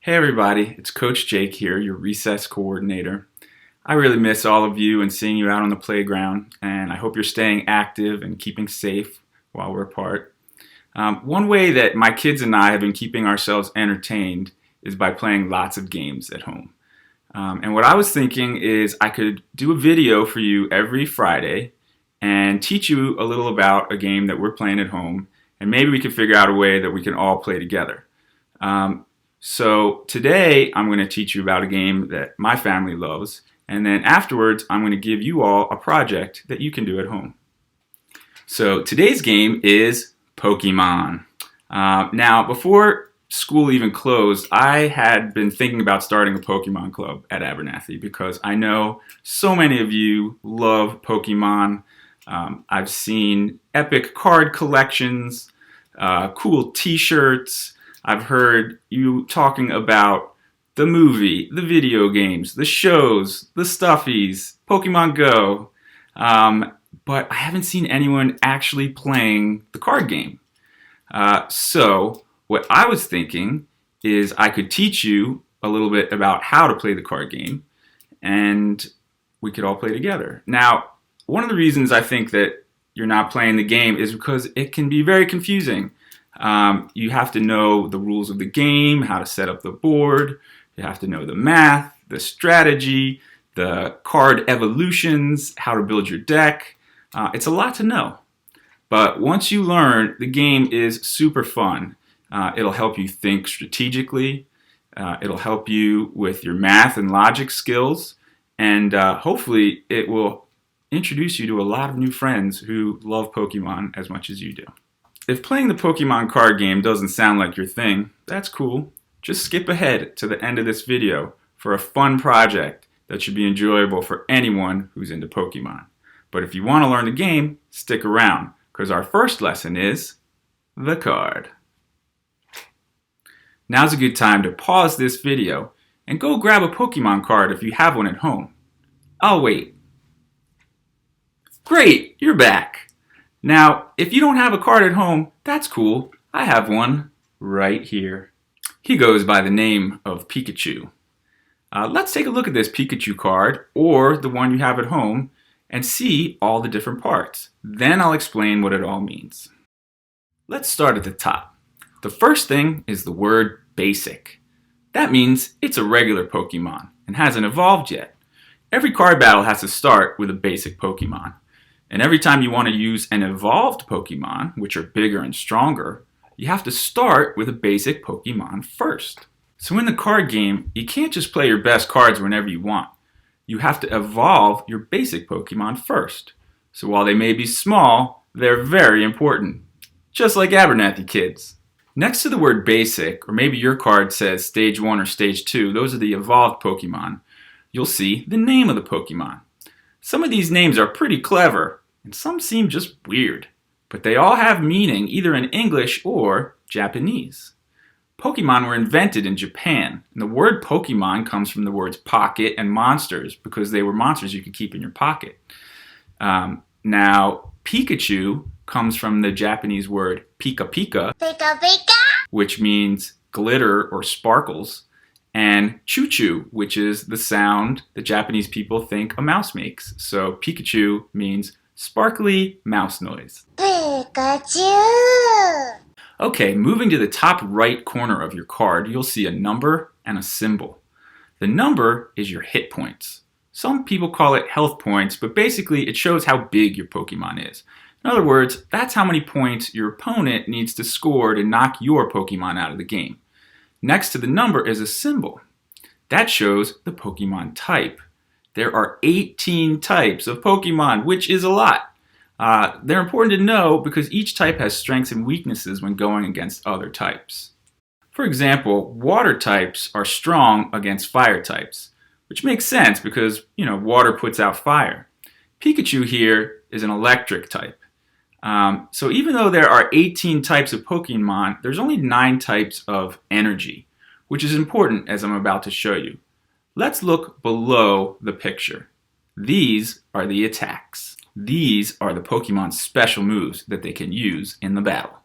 Hey everybody, it's Coach Jake here, your recess coordinator. I really miss all of you and seeing you out on the playground, and I hope you're staying active and keeping safe while we're apart. One way that my kids and I have been keeping ourselves entertained is by playing lots of games at home. And what I was thinking is I could do a video for you every Friday and teach you a little about a game that we're playing at home, and maybe we could figure out a way that we can all play together. So today I'm going to teach you about a game that my family loves, and then afterwards I'm going to give you all a project that you can do at home. So today's game is Pokemon. Now, before school even closed, I had been thinking about starting a Pokemon club at Abernethy because I know so many of you love Pokemon. I've seen epic card collections, cool t-shirts. I've heard you talking about the movie, the video games, the shows, the stuffies, Pokemon Go, but I haven't seen anyone actually playing the card game. So what I was thinking is I could teach you a little bit about how to play the card game, and we could all play together. Now, one of the reasons I think that you're not playing the game is because it can be very confusing. You have to know the rules of the game, how to set up the board. You have to know the math, the strategy, the card evolutions, how to build your deck. It's a lot to know. But once you learn, the game is super fun. It'll help you think strategically. It'll help you with your math and logic skills. And hopefully it will introduce you to a lot of new friends who love Pokemon as much as you do. If playing the Pokemon card game doesn't sound like your thing, that's cool. Just skip ahead to the end of this video for a fun project that should be enjoyable for anyone who's into Pokemon. But if you want to learn the game, stick around, because our first lesson is the card. Now's a good time to pause this video and go grab a Pokemon card if you have one at home. I'll wait. Great, you're back. Now, if you don't have a card at home, that's cool. I have one right here. He goes by the name of Pikachu. Let's take a look at this Pikachu card, or the one you have at home, and see all the different parts. Then I'll explain what it all means. Let's start at the top. The first thing is the word basic. That means it's a regular Pokemon and hasn't evolved yet. Every card battle has to start with a basic Pokemon. And every time you want to use an evolved Pokemon, which are bigger and stronger, you have to start with a basic Pokemon first. So in the card game, you can't just play your best cards whenever you want. You have to evolve your basic Pokemon first. So while they may be small, they're very important. Just like Abernethy kids. Next to the word basic, or maybe your card says stage 1 or stage 2, those are the evolved Pokemon, you'll see the name of the Pokemon. Some of these names are pretty clever, and some seem just weird, but they all have meaning either in English or Japanese. Pokemon were invented in Japan, and the word Pokemon comes from the words pocket and monsters because they were monsters you could keep in your pocket. Now, Pikachu comes from the Japanese word pika pika, which means glitter or sparkles, and choo-choo, which is the sound that Japanese people think a mouse makes. So Pikachu means sparkly mouse noise. Pikachu! Okay, moving to the top right corner of your card, you'll see a number and a symbol. The number is your hit points. Some people call it health points, but basically it shows how big your Pokemon is. In other words, that's how many points your opponent needs to score to knock your Pokemon out of the game. Next to the number is a symbol. That shows the Pokemon type. There are 18 types of Pokemon, which is a lot. They're important to know because each type has strengths and weaknesses when going against other types. For example, water types are strong against fire types, which makes sense because, water puts out fire. Pikachu here is an electric type. So even though there are 18 types of Pokemon, there's only 9 types of energy, which is important as I'm about to show you. Let's look below the picture. These are the attacks. These are the Pokemon's special moves that they can use in the battle.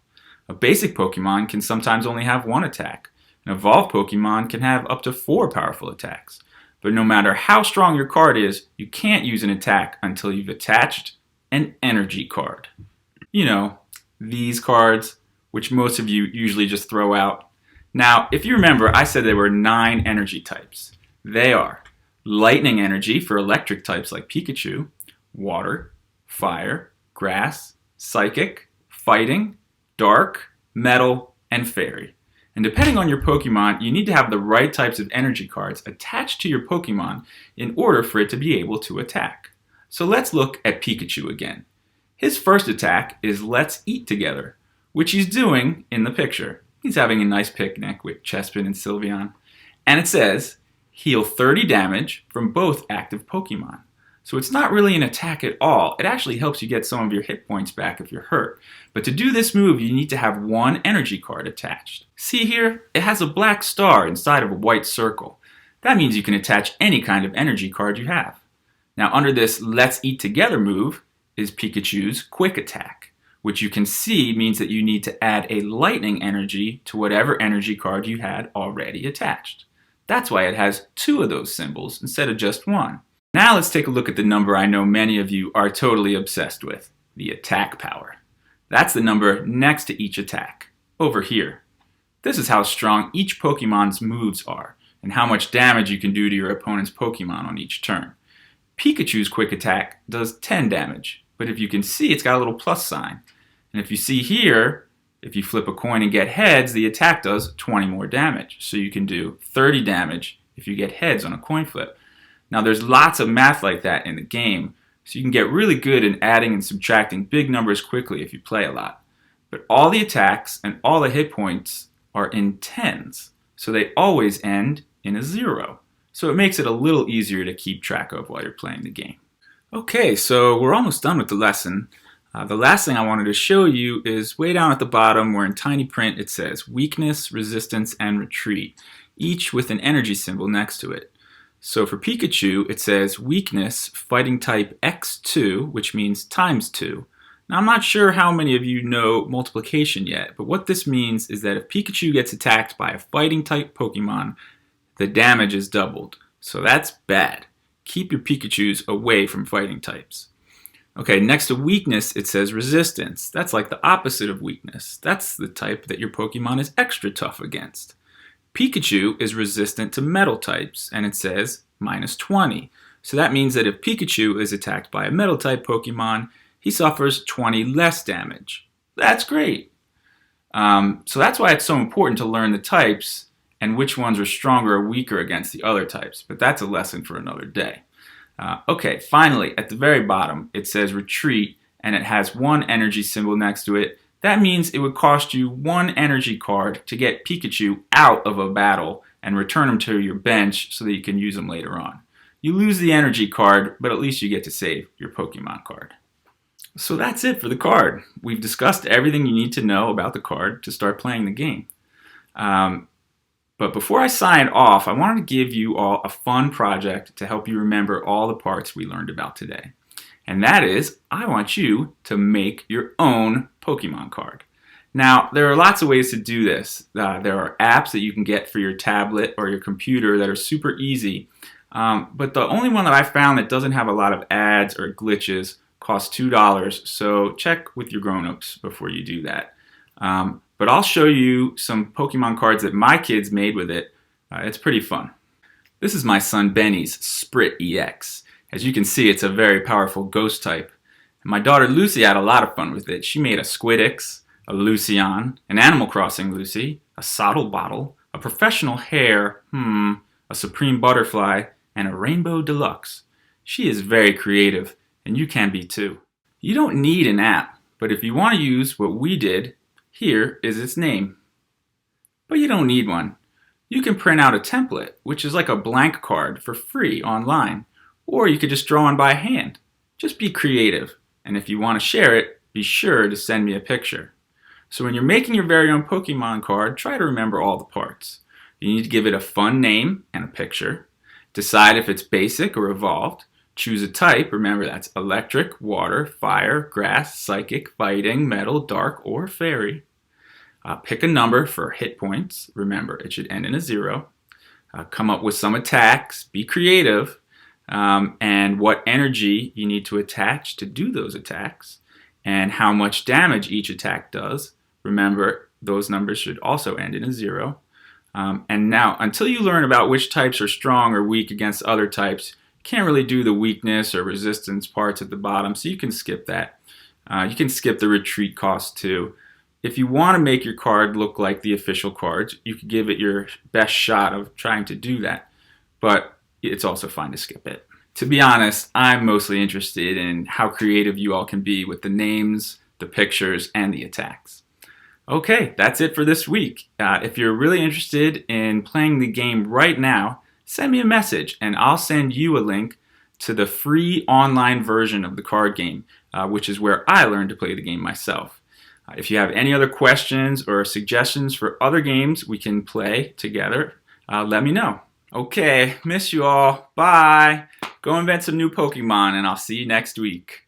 A basic Pokemon can sometimes only have one attack. An evolved Pokemon can have up to 4 powerful attacks. But no matter how strong your card is, you can't use an attack until you've attached an energy card. You know, these cards, which most of you usually just throw out. Now, if you remember, I said there were 9 energy types. They are lightning energy for electric types like Pikachu, water, fire, grass, psychic, fighting, dark, metal, and fairy. And depending on your Pokemon, you need to have the right types of energy cards attached to your Pokemon in order for it to be able to attack. So let's look at Pikachu again. His first attack is Let's Eat Together, which he's doing in the picture. He's having a nice picnic with Chespin and Sylveon. And it says, heal 30 damage from both active Pokemon. So it's not really an attack at all. It actually helps you get some of your hit points back if you're hurt. But to do this move, you need to have 1 energy card attached. See here? It has a black star inside of a white circle. That means you can attach any kind of energy card you have. Now under this Let's Eat Together move is Pikachu's Quick Attack, which you can see means that you need to add a lightning energy to whatever energy card you had already attached. That's why it has 2 of those symbols instead of just 1. Now let's take a look at the number I know many of you are totally obsessed with, the attack power. That's the number next to each attack, over here. This is how strong each Pokemon's moves are, and how much damage you can do to your opponent's Pokemon on each turn. Pikachu's Quick Attack does 10 damage, but if you can see, it's got a little plus sign. And if you see here, if you flip a coin and get heads, the attack does 20 more damage. So you can do 30 damage if you get heads on a coin flip. Now there's lots of math like that in the game, so you can get really good in adding and subtracting big numbers quickly if you play a lot. But all the attacks and all the hit points are in tens, so they always end in a 0. So it makes it a little easier to keep track of while you're playing the game. Okay, so we're almost done with the lesson. The last thing I wanted to show you is way down at the bottom where in tiny print it says weakness, resistance, and retreat, each with an energy symbol next to it. So for Pikachu, it says weakness, fighting type X2, which means times 2. Now I'm not sure how many of you know multiplication yet, but what this means is that if Pikachu gets attacked by a fighting type Pokemon, the damage is doubled. So that's bad. Keep your Pikachus away from fighting types. Okay, next to weakness, it says resistance. That's like the opposite of weakness. That's the type that your Pokemon is extra tough against. Pikachu is resistant to metal types, and it says minus 20. So that means that if Pikachu is attacked by a metal type Pokemon, he suffers 20 less damage. That's great. So that's why it's so important to learn the types and which ones are stronger or weaker against the other types. But that's a lesson for another day. Okay, finally, at the very bottom, it says retreat, and it has 1 energy symbol next to it. That means it would cost you 1 energy card to get Pikachu out of a battle and return him to your bench so that you can use him later on. You lose the energy card, but at least you get to save your Pokemon card. So that's it for the card. We've discussed everything you need to know about the card to start playing the game. But before I sign off, I wanted to give you all a fun project to help you remember all the parts we learned about today. And that is, I want you to make your own Pokemon card. Now, there are lots of ways to do this. There are apps that you can get for your tablet or your computer that are super easy. But the only one that I found that doesn't have a lot of ads or glitches costs $2. So check with your grown-ups before you do that. But I'll show you some Pokemon cards that my kids made with it. It's pretty fun. This is my son Benny's Sprit EX. As you can see, it's a very powerful ghost type. And my daughter Lucy had a lot of fun with it. She made a Squidix, a Lucian, an Animal Crossing Lucy, a Soddle Bottle, a Professional Hare, a Supreme Butterfly, and a Rainbow Deluxe. She is very creative, and you can be too. You don't need an app, but if you want to use what we did, here is its name. But you don't need one. You can print out a template, which is like a blank card for free online. Or you could just draw one by hand. Just be creative. And if you want to share it, be sure to send me a picture. So when you're making your very own Pokemon card, try to remember all the parts. You need to give it a fun name and a picture. Decide if it's basic or evolved. Choose a type. Remember that's electric, water, fire, grass, psychic, fighting, metal, dark, or fairy. Pick a number for hit points. Remember, it should end in a 0. Come up with some attacks. Be creative. And what energy you need to attach to do those attacks. And how much damage each attack does. Remember, those numbers should also end in a 0. And now, until you learn about which types are strong or weak against other types, you can't really do the weakness or resistance parts at the bottom, so you can skip that. You can skip the retreat cost too. If you want to make your card look like the official cards, you could give it your best shot of trying to do that, but it's also fine to skip it. To be honest, I'm mostly interested in how creative you all can be with the names, the pictures, and the attacks. Okay, that's it for this week. If you're really interested in playing the game right now, send me a message and I'll send you a link to the free online version of the card game, which is where I learned to play the game myself. If you have any other questions or suggestions for other games we can play together, let me know. Okay, miss you all. Bye. Go invent some new Pokemon and I'll see you next week.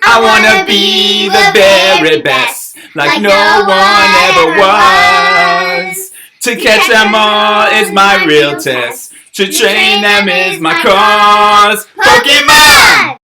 I wanna be the very best, like no one ever was. To catch them all is my real test. To train them is my cause. Pokemon!